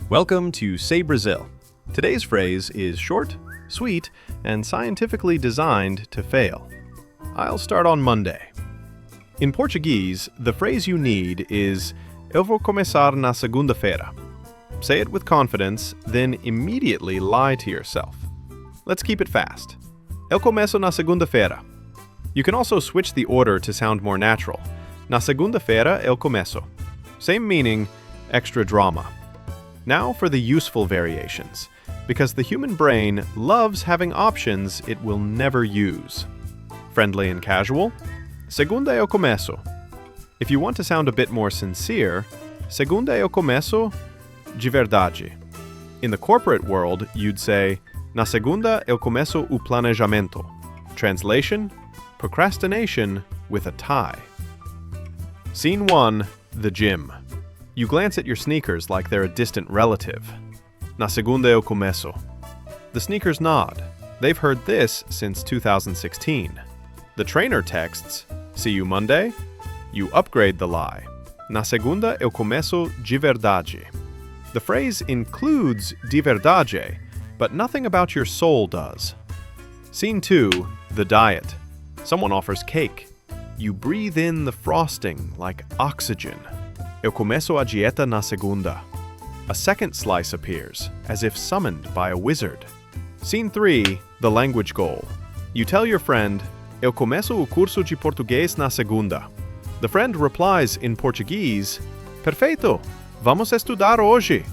Welcome to SayBrazil. Today's phrase is short, sweet, and scientifically designed to fail. I'll start on Monday. In Portuguese, the phrase you need is Eu vou começar na segunda-feira. Say it with confidence, then immediately lie to yourself. Let's keep it fast. Eu começo na segunda-feira. You can also switch the order to sound more natural. Na segunda-feira eu começo. Same meaning, extra drama. Now for the useful variations, because the human brain loves having options it will never use. Friendly and casual, segunda eu começo. If you want to sound a bit more sincere, segunda eu começo de verdade. In the corporate world, you'd say, na segunda eu começo o planejamento. Translation, procrastination with a tie. Scene 1, the gym. You glance at your sneakers like they're a distant relative. Na segunda eu começo. The sneakers nod. They've heard this since 2016. The trainer texts, see you Monday? You upgrade the lie. Na segunda eu começo de verdade. The phrase includes de verdade, but nothing about your soul does. Scene 2, the diet. Someone offers cake. You breathe in the frosting like oxygen. Eu começo a dieta na segunda. A second slice appears, as if summoned by a wizard. Scene 3, the language goal. You tell your friend, Eu começo o curso de português na segunda. The friend replies in Portuguese, Perfeito, vamos estudar hoje.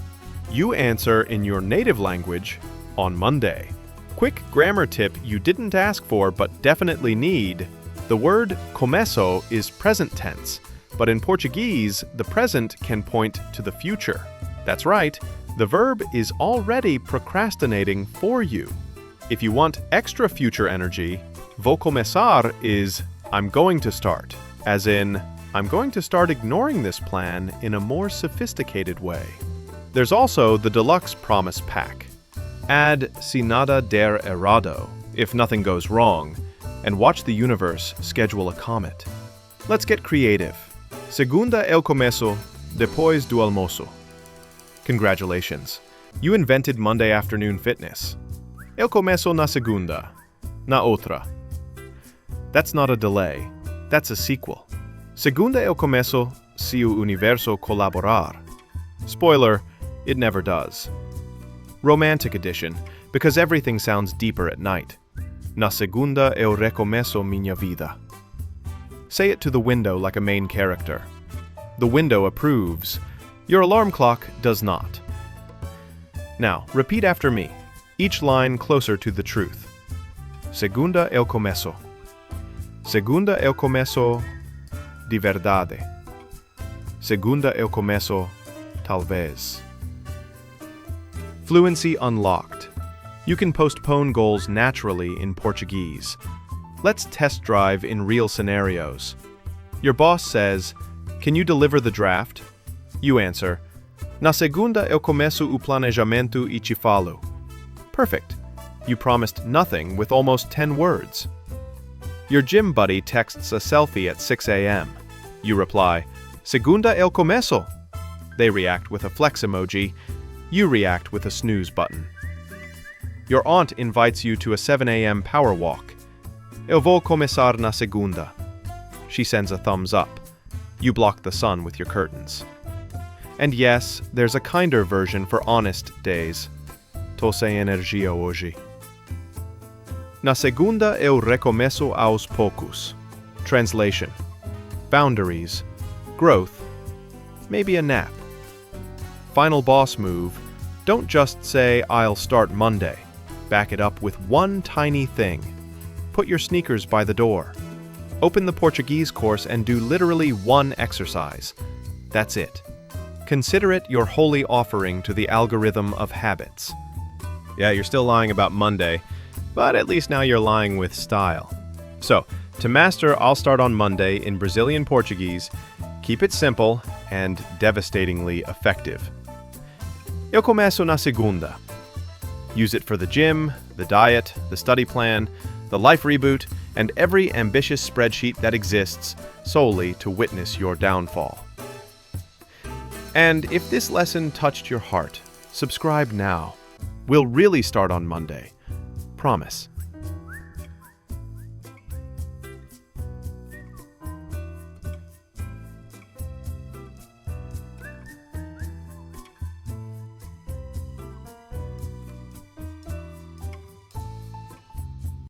You answer in your native language, on Monday. Quick grammar tip you didn't ask for but definitely need. The word começo is present tense, but in Portuguese, the present can point to the future. That's right, the verb is already procrastinating for you. If you want extra future energy, vou começar is I'm going to start, as in, I'm going to start ignoring this plan in a more sophisticated way. There's also the deluxe promise pack. Add si nada der errado, if nothing goes wrong, and watch the universe schedule a comet. Let's get creative. Segunda eu começo, depois do almoço. Congratulations. You invented Monday afternoon fitness. Eu começo na segunda. Na outra. That's not a delay. That's a sequel. Segunda eu começo se o universo colaborar. Spoiler, it never does. Romantic edition, because everything sounds deeper at night. Na segunda eu recomeço minha vida. Say it to the window like a main character. The window approves. Your alarm clock does not. Now, repeat after me, each line closer to the truth. Segunda eu começo. Segunda eu começo de verdade. Segunda eu começo, talvez. Fluency unlocked. You can postpone goals naturally in Portuguese. Let's test drive in real scenarios. Your boss says, Can you deliver the draft? You answer, Na segunda eu começo o planejamento e te falo. Perfect. You promised nothing with almost 10 words. Your gym buddy texts a selfie at 6 a.m. You reply, Segunda eu começo. They react with a flex emoji. You react with a snooze button. Your aunt invites you to a 7 a.m. power walk. Eu vou começar na segunda. She sends a thumbs up. You block the sun with your curtains. And yes, there's a kinder version for honest days. Tô sem energia hoje. Na segunda eu recomeço aos poucos. Translation. Boundaries. Growth. Maybe a nap. Final boss move. Don't just say, I'll start Monday. Back it up with one tiny thing. Put your sneakers by the door. Open the Portuguese course and do literally one exercise. That's it. Consider it your holy offering to the algorithm of habits. Yeah, you're still lying about Monday, but at least now you're lying with style. So, to master I'll start on Monday in Brazilian Portuguese, keep it simple and devastatingly effective. Eu começo na segunda. Use it for the gym, the diet, the study plan, the life reboot, and every ambitious spreadsheet that exists solely to witness your downfall. And if this lesson touched your heart, Subscribe now. We'll really start on Monday. Promise.